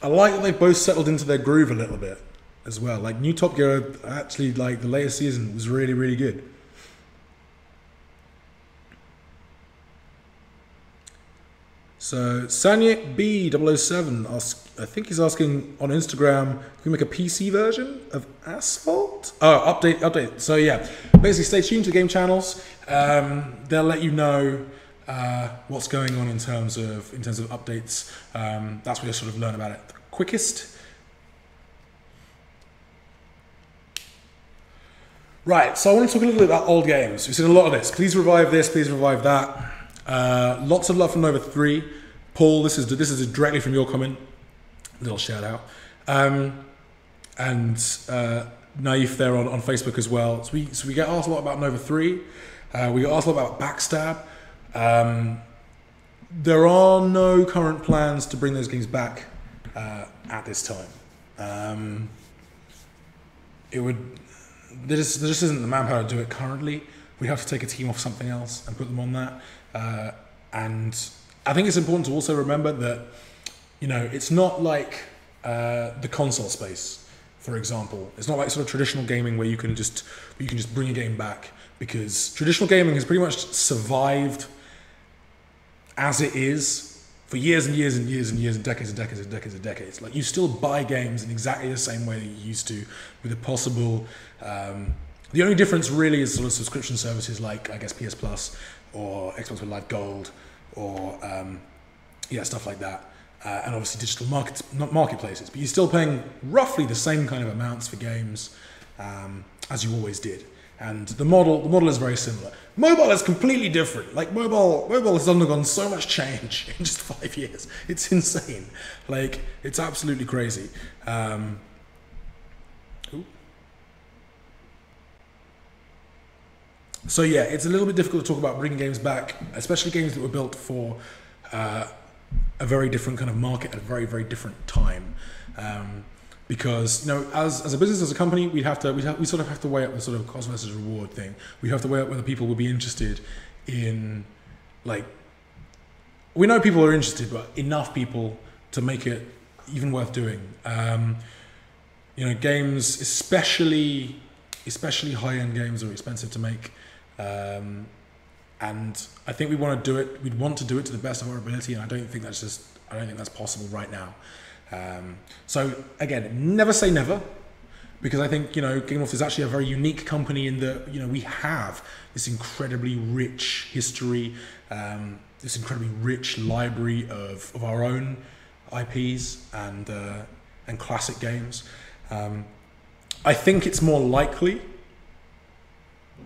I like that they've both settled into their groove a little bit as well. Like new Top Gear, actually, like the latest season was really, really good. So Sanyik B007 asks, I think he's asking on Instagram, can we make a PC version of Asphalt? Oh, update. So yeah, basically stay tuned to game channels. They'll let you know what's going on in terms of updates. That's where you sort of learn about it the quickest. Right, so I want to talk a little bit about old games. We've seen a lot of this. Please revive this, please revive that. Lots of love from Nova 3. Paul, this is directly from your comment. Little shout out. And Naif there on Facebook as well. So we get asked a lot about Nova 3. We get asked a lot about Backstab. There are no current plans to bring those games back at this time. There just isn't the manpower to do it currently. We have to take a team off something else and put them on that. And I think it's important to also remember that, you know, it's not like the console space, for example. It's not like sort of traditional gaming where you can just bring a game back, because traditional gaming has pretty much survived as it is for years and years and years and years and decades and decades and decades and decades. Like, you still buy games in exactly the same way that you used to, with a possible. The only difference really is sort of subscription services like, I guess, PS Plus or Xbox with Live Gold or stuff like that. And obviously digital marketplaces. But you're still paying roughly the same kind of amounts for games as you always did. And the model is very similar. Mobile is completely different. Like, mobile has undergone so much change in just 5 years. It's insane. Like, it's absolutely crazy. So yeah, it's a little bit difficult to talk about bringing games back, especially games that were built for a very different kind of market at a very, very different time. Because, you know, as a business, as a company, we sort of have to weigh up the sort of cost versus reward thing. We have to weigh up whether people would be interested in, like, we know people are interested, but enough people to make it even worth doing. You know, games, especially high-end games, are expensive to make. And I think we want to do it. We'd want to do it to the best of our ability, and I don't think that's possible right now. So again, never say never, because I think, you know, Gameloft is actually a very unique company in that, you know, we have this incredibly rich history, this incredibly rich library of our own IPs and classic games. I think it's more likely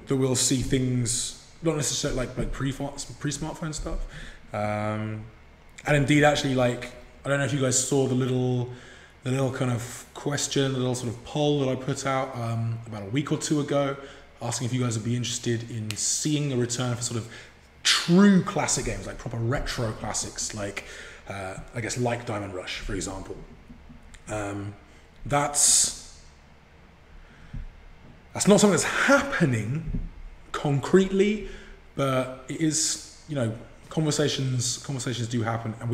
that we'll see things, not necessarily like pre-smartphone stuff, and indeed, actually, like, I don't know if you guys saw the little kind of question, the little sort of poll that I put out about a week or two ago, asking if you guys would be interested in seeing a return for sort of true classic games, like proper retro classics, like I guess like Diamond Rush, for example. That's not something that's happening concretely, but it is, you know, conversations do happen, and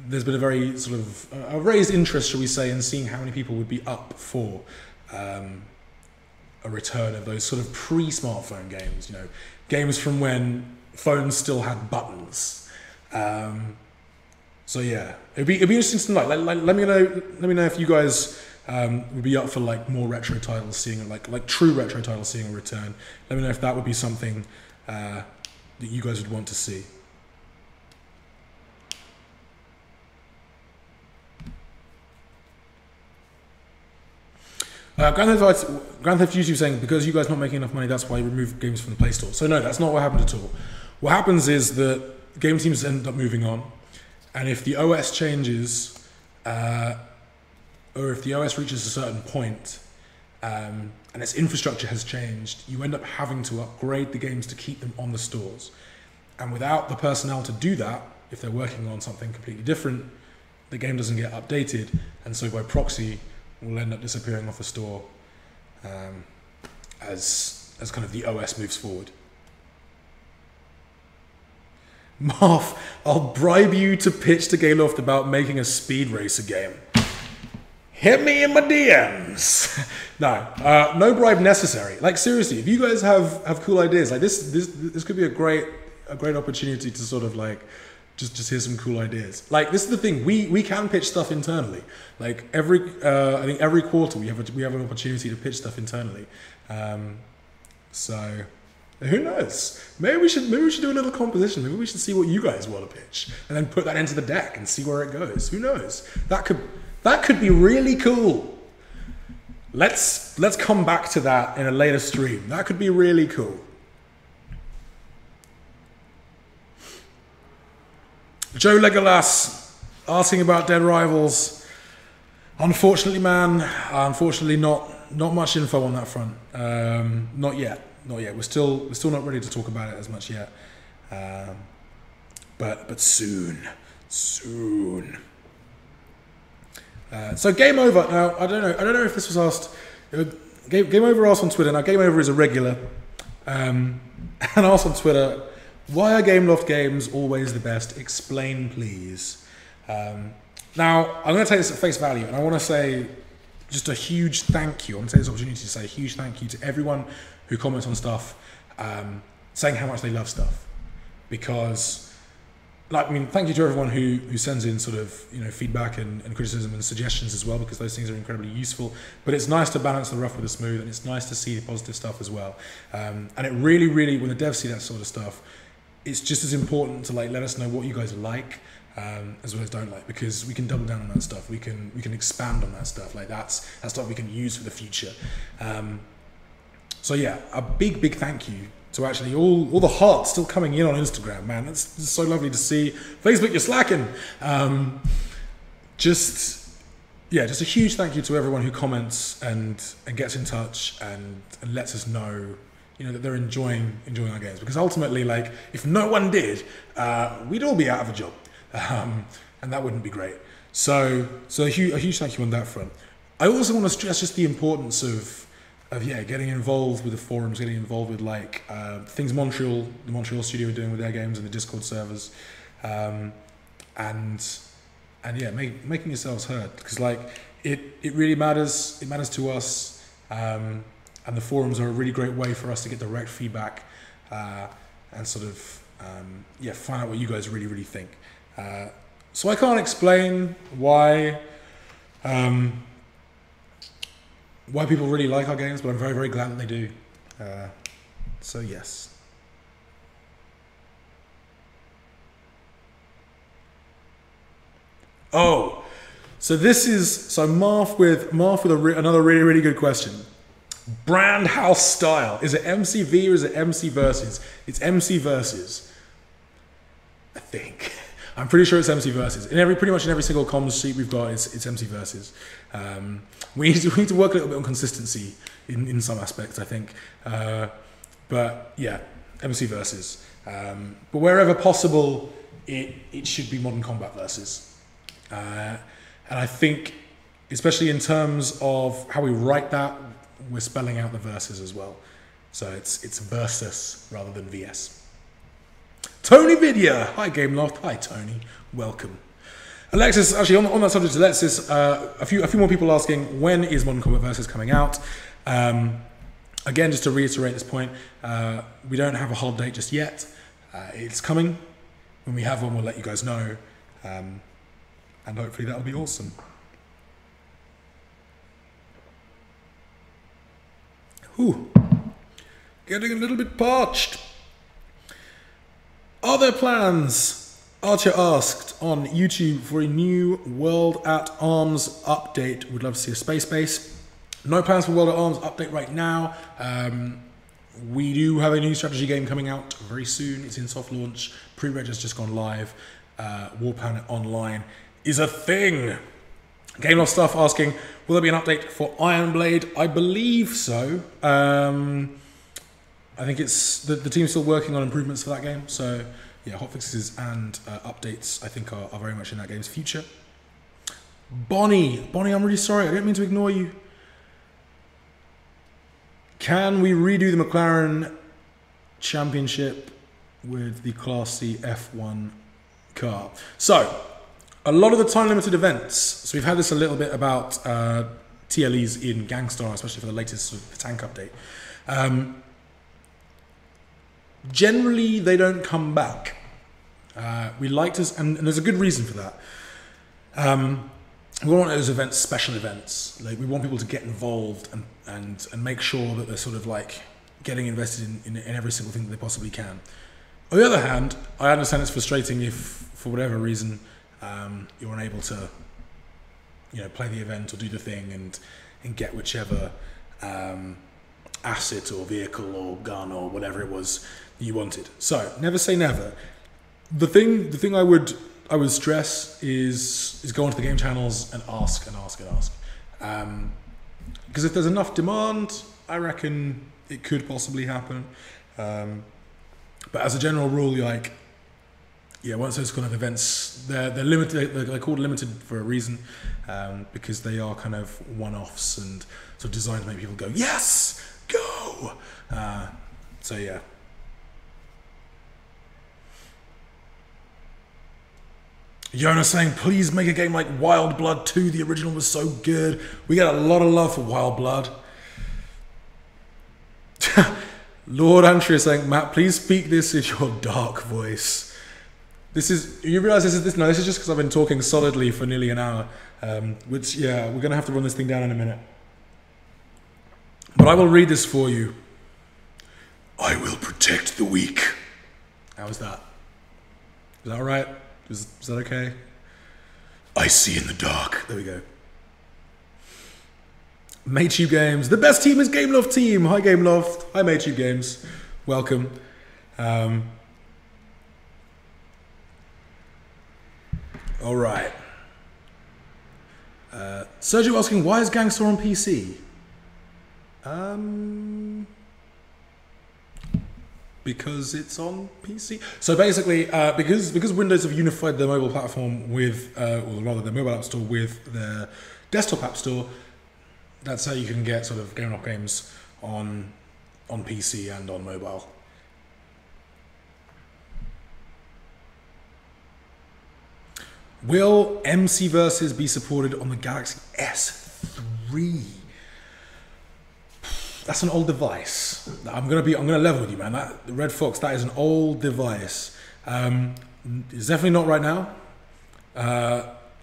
there's been a very sort of a raised interest, shall we say, in seeing how many people would be up for a return of those sort of pre-smartphone games, you know, games from when phones still had buttons. So yeah, it'd be interesting to know. Like, let me know if you guys would be up for like more retro titles, seeing like true retro titles seeing a return. Let me know if that would be something that you guys would want to see. Grand Theft YouTube saying, because you guys not making enough money, that's why you remove games from the Play Store. So no, that's not what happened at all. What happens is that game teams end up moving on, and if the OS changes, or if the OS reaches a certain point, and its infrastructure has changed, you end up having to upgrade the games to keep them on the stores. And without the personnel to do that, if they're working on something completely different, the game doesn't get updated, and so by proxy, will end up disappearing off the store as kind of the OS moves forward. Marv, I'll bribe you to pitch to Gameloft about making a Speed Racer game. Hit me in my DMs. No bribe necessary. Like, seriously, if you guys have cool ideas, like this could be a great opportunity to sort of like, just hear some cool ideas. Like, this is the thing, we can pitch stuff internally. Like I think every quarter we have an opportunity to pitch stuff internally. So who knows? Maybe we should do a little composition. Maybe we should see what you guys want to pitch and then put that into the deck and see where it goes. Who knows? That could be really cool. Let's come back to that in a later stream. That could be really cool. Joe Legolas asking about Dead Rivals. Unfortunately, man, not much info on that front. Not yet. We're still not ready to talk about it as much yet. But soon. So Game Over. Now I don't know if this was asked. Game Over asked on Twitter. Now Game Over is a regular, and asked on Twitter, why are Gameloft games always the best? Explain, please. Now, I'm going to take this at face value, and I want to say just a huge thank you. I want to take this opportunity to say a huge thank you to everyone who comments on stuff, saying how much they love stuff. Because, like, I mean, thank you to everyone who sends in sort of, you know, feedback and criticism and suggestions as well, because those things are incredibly useful. But it's nice to balance the rough with the smooth, and it's nice to see the positive stuff as well. And it really, really, when the devs see that sort of stuff, it's just as important to like let us know what you guys like, as well as don't like, because we can double down on that stuff. We can expand on that stuff. Like that's stuff we can use for the future. So yeah, a big thank you to actually all the hearts still coming in on Instagram, man. That's so lovely to see. Facebook, you're slacking. Just a huge thank you to everyone who comments and gets in touch and lets us know, you know, that they're enjoying our games. Because ultimately, like, if no one did, we'd all be out of a job, and that wouldn't be great. So a huge thank you on that front. I also want to stress just the importance of getting involved with the forums, getting involved with like things the Montreal studio are doing with their games and the Discord servers, and yeah, making yourselves heard, because like it really matters. It matters to us. And the forums are a really great way for us to get direct feedback and sort of find out what you guys really think. So I can't explain why people really like our games, but I'm very glad that they do. So yes. Oh, so this is Marth with another really good question. Brand house style. Is it MCV or is it MC versus? It's MC versus. I think. I'm pretty sure it's MC versus. Pretty much in every single comms sheet we've got, it's MC versus. We need to work a little bit on consistency in some aspects, I think. But yeah, MC versus. But wherever possible, it should be Modern Combat versus. And I think, especially in terms of how we write that, we're spelling out the verses as well. So it's versus rather than VS. Tony Vidya. Hi Gameloft. Hi Tony. Welcome. Alexis, actually on that subject, Alexis, a few more people asking, when is Modern Combat Versus coming out? Again, just to reiterate this point, we don't have a hard date just yet. It's coming. When we have one, we'll let you guys know. And hopefully that'll be awesome. Ooh, getting a little bit parched. Are there plans, Archer asked on YouTube, for a new World at Arms update? Would love to see a space base. No plans for World at Arms update right now. We do have a new strategy game coming out very soon. It's in soft launch. Pre-reg has just gone live. War Planet Online is a thing. Gameloft stuff asking, will there be an update for Iron Blade? I believe so. I think it's the team's still working on improvements for that game. So yeah, hotfixes and updates I think are very much in that game's future. Bonnie, I'm really sorry. I didn't mean to ignore you. Can we redo the McLaren Championship with the Class C F1 car? So, a lot of the time-limited events, so we've had this a little bit about TLEs in Gangstar, especially for the latest sort of tank update. Generally, they don't come back. We like to, and there's a good reason for that. We want those events, special events. Like we want people to get involved and make sure that they're sort of like getting invested in every single thing that they possibly can. On the other hand, I understand it's frustrating if, for whatever reason, you're unable to, play the event or do the thing and get whichever asset or vehicle or gun or whatever it was you wanted. So never say never. The thing I would stress is go onto the game channels and ask. Because if there's enough demand, I reckon it could possibly happen. But as a general rule, once those kind of events, they're limited. They're called limited for a reason, because they are kind of one-offs and sort of designed to make people go, yes, go. So yeah. Jonas saying, please make a game like Wild Blood 2. The original was so good. We get a lot of love for Wild Blood. Lord Andrea saying, Matt, please speak this in your dark voice. You realise this is just because I've been talking solidly for nearly an hour. Which, yeah, we're going to have to run this thing down in a minute. But I will read this for you. I will protect the weak. How was that? Is that all right? Is that okay? I see in the dark. There we go. MateTube Games. The best team is Gameloft team. Hi Gameloft. Hi MateTube Games. Welcome. All right. Sergio asking, why is Gangstar on PC? Because it's on PC. So basically, because Windows have unified their mobile platform with, or rather their mobile app store with their desktop app store, that's how you can get sort of Gameloft games on PC and on mobile. Will MC Versus be supported on the Galaxy S3? That's an old device. I'm gonna level with you, man. That Red Fox, that is an old device. It's definitely not right now.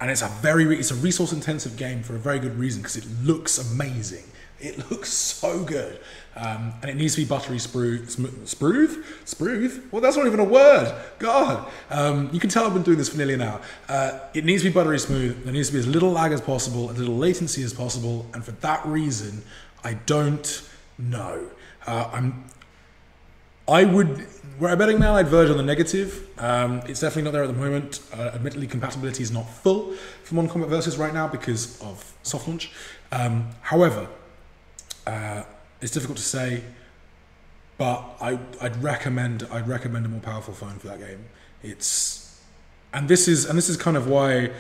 And it's a resource-intensive game for a very good reason, because it looks amazing. It looks so good, and it needs to be buttery smooth. Well, that's not even a word. God, you can tell I've been doing this for nearly an hour. It needs to be buttery smooth. There needs to be as little lag as possible, as little latency as possible, and for that reason, I don't know. Were I betting man, I'd verge on the negative. It's definitely not there at the moment. Admittedly, compatibility is not full for Modern Combat Versus right now because of soft launch. However, it's difficult to say, but I'd recommend a more powerful phone for that game. And this is kind of why,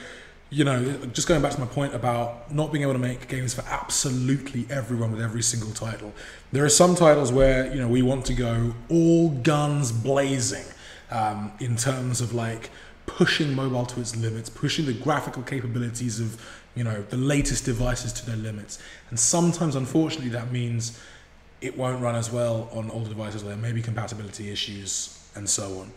just going back to my point about not being able to make games for absolutely everyone with every single title. There are some titles where, we want to go all guns blazing in terms of like pushing mobile to its limits, pushing the graphical capabilities of, the latest devices to their limits. And sometimes, unfortunately, that means it won't run as well on older devices, or there may be compatibility issues and so on.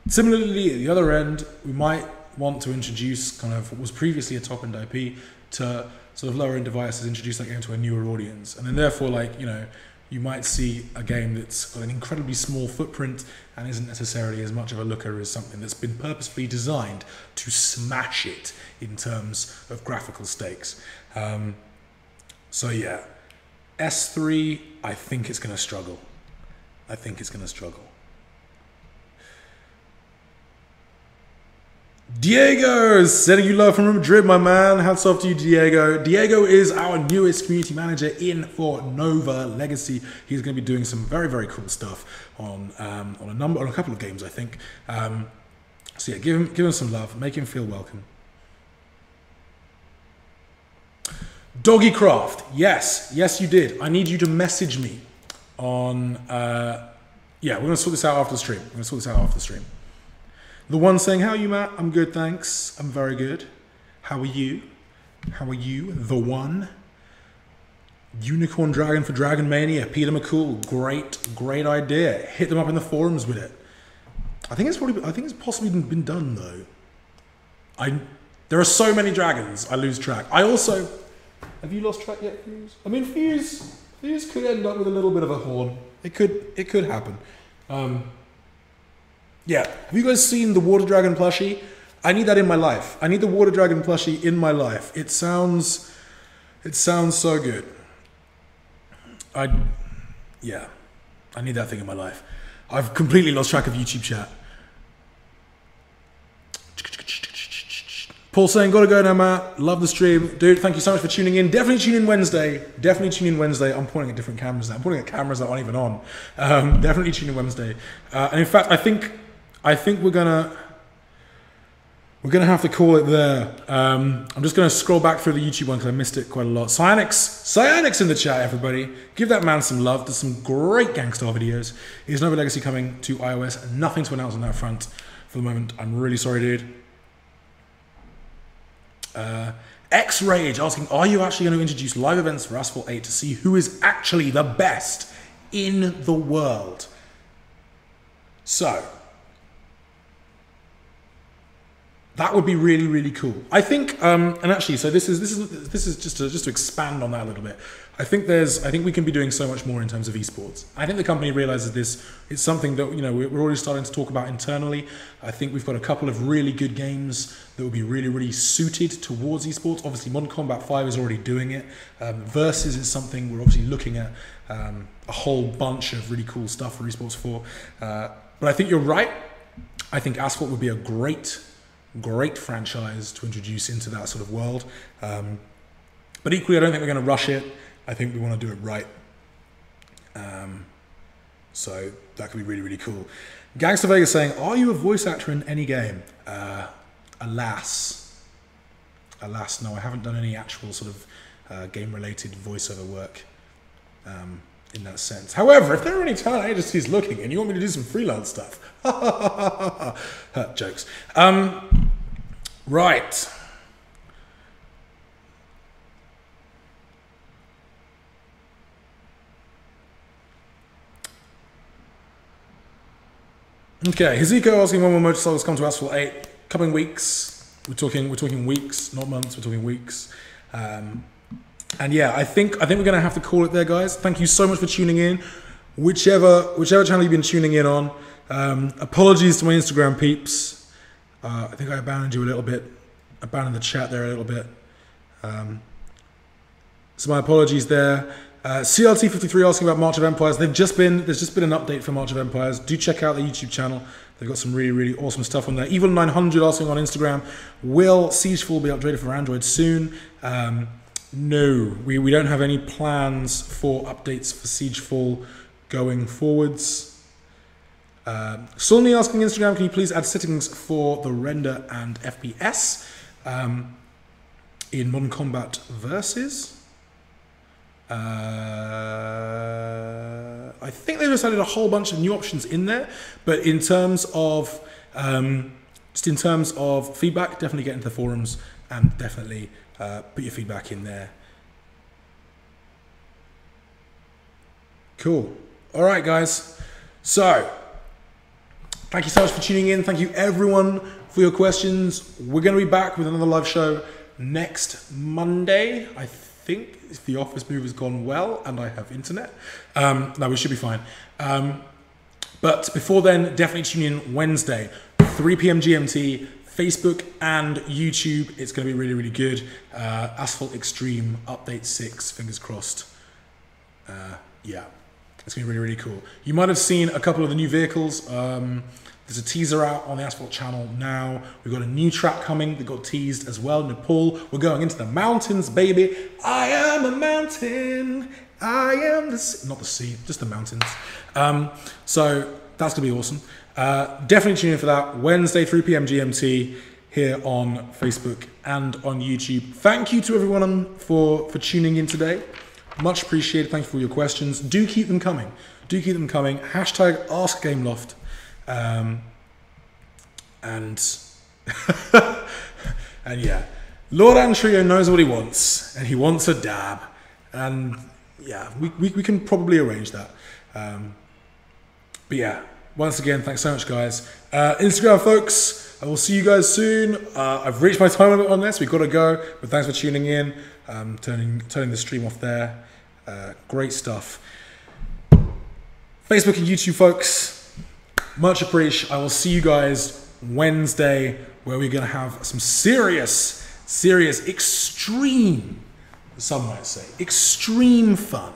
Similarly, at the other end, we might want to introduce kind of what was previously a top-end IP to sort of lower-end devices, introduce that game to a newer audience. And then therefore, you might see a game that's got an incredibly small footprint and isn't necessarily as much of a looker as something that's been purposefully designed to smash it in terms of graphical stakes. So yeah, S3, I think it's going to struggle. Diego, sending you love from Madrid, my man. Hats off to you, Diego. Diego is our newest community manager in for Nova Legacy. He's going to be doing some very, very cool stuff on a couple of games, I think. So yeah, give him some love, make him feel welcome. Doggycraft, yes, you did. I need you to message me on. Yeah, we're going to sort this out after the stream. The one saying, how are you, Matt? I'm good, thanks. I'm very good. How are you? The one. Unicorn Dragon for Dragon Mania. Peter McCool. Great idea. Hit them up in the forums with it. I think it's possibly been done though. There are so many dragons, I lose track. Have you lost track yet, Fuse? I mean, Fuse could end up with a little bit of a horn. It could happen. Yeah. Have you guys seen the Water Dragon plushie? I need that in my life. I need the Water Dragon plushie in my life. It sounds so good. I need that thing in my life. I've completely lost track of YouTube chat. Paul saying, gotta go now, Matt. Love the stream. Dude, thank you so much for tuning in. Definitely tune in Wednesday. I'm pointing at different cameras now. I'm pointing at cameras that aren't even on. Definitely tune in Wednesday. And in fact, I think we're gonna have to call it there. I'm just gonna scroll back through the YouTube one because I missed it quite a lot. Cyanix in the chat, everybody. Give that man some love. There's some great Gangstar videos. Is Nova Legacy coming to iOS? Nothing to announce on that front for the moment. I'm really sorry, dude. X-Rage asking, are you actually going to introduce live events for Asphalt 8 to see who is actually the best in the world? So, that would be really, really cool. I think, and actually, so this is just to expand on that a little bit. I think we can be doing so much more in terms of esports. I think the company realizes this. It's something that we're already starting to talk about internally. I think we've got a couple of really good games that will be really, really suited towards esports. Obviously, Modern Combat 5 is already doing it. Versus is something we're obviously looking at a whole bunch of really cool stuff for esports for. But I think you're right. I think Asphalt would be a great franchise to introduce into that sort of world. But equally, I don't think we're going to rush it. I think we want to do it right. So that could be really, really cool. Gangster Vega saying, are you a voice actor in any game? Alas, no, I haven't done any actual sort of game-related voiceover work in that sense. However, if there are any talent agencies looking and you want me to do some freelance stuff, jokes. Right. Okay, Hiziko asking when will motorcycles come to Asphalt 8? Coming weeks. We're talking weeks, not months. We're talking weeks. And yeah, I think we're going to have to call it there, guys. Thank you so much for tuning in. Whichever channel you've been tuning in on. Apologies to my Instagram peeps. I think I abandoned you a little bit. Abandoned the chat there a little bit. So my apologies there. CLT53 asking about March of Empires. There's just been an update for March of Empires. Do check out the YouTube channel. They've got some really, really awesome stuff on there. Evil900 asking on Instagram, will Siegefall be upgraded for Android soon? No, we don't have any plans for updates for Siegefall going forwards. Sulny asking Instagram, can you please add settings for the render and FPS in Modern Combat Versus? I think they've just added a whole bunch of new options in there, but in terms of feedback, definitely get into the forums and definitely put your feedback in there. Cool. All right, guys. So, thank you so much for tuning in. Thank you, everyone, for your questions. We're going to be back with another live show next Monday, I think, if the office move has gone well and I have internet. No, we should be fine. But before then, definitely tune in Wednesday, 3 p.m. GMT, Facebook and YouTube. It's going to be really, really good. Asphalt Extreme Update 6, fingers crossed. Yeah, it's going to be really, really cool. You might have seen a couple of the new vehicles. There's a teaser out on the Asphalt channel now. We've got a new track coming that got teased as well. Nepal. We're going into the mountains, baby. I am a mountain. I am the sea. Not the sea, just the mountains. So that's going to be awesome. Definitely tune in for that. Wednesday, 3 p.m. GMT here on Facebook and on YouTube. Thank you to everyone for tuning in today. Much appreciated. Thank you for your questions. Do keep them coming. Do keep them coming. Hashtag Ask Gameloft. And and yeah, Lord Antrio knows what he wants, and he wants a dab, and yeah, we can probably arrange that. But yeah, once again, thanks so much, guys. Instagram, folks, I will see you guys soon. I've reached my time limit on this. We've got to go, but thanks for tuning in. Turning the stream off there. Great stuff. Facebook and YouTube, folks, much appreciated. I will see you guys Wednesday, where we're going to have some serious, extreme, some might say, extreme fun.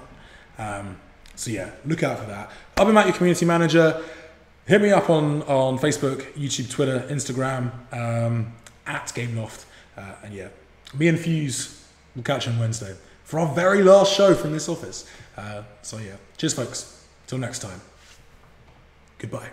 So yeah, look out for that. I've been Matt, your community manager. Hit me up on Facebook, YouTube, Twitter, Instagram, at Gameloft. And yeah, me and Fuse will catch you on Wednesday for our very last show from this office. So yeah, cheers, folks. Till next time. Goodbye.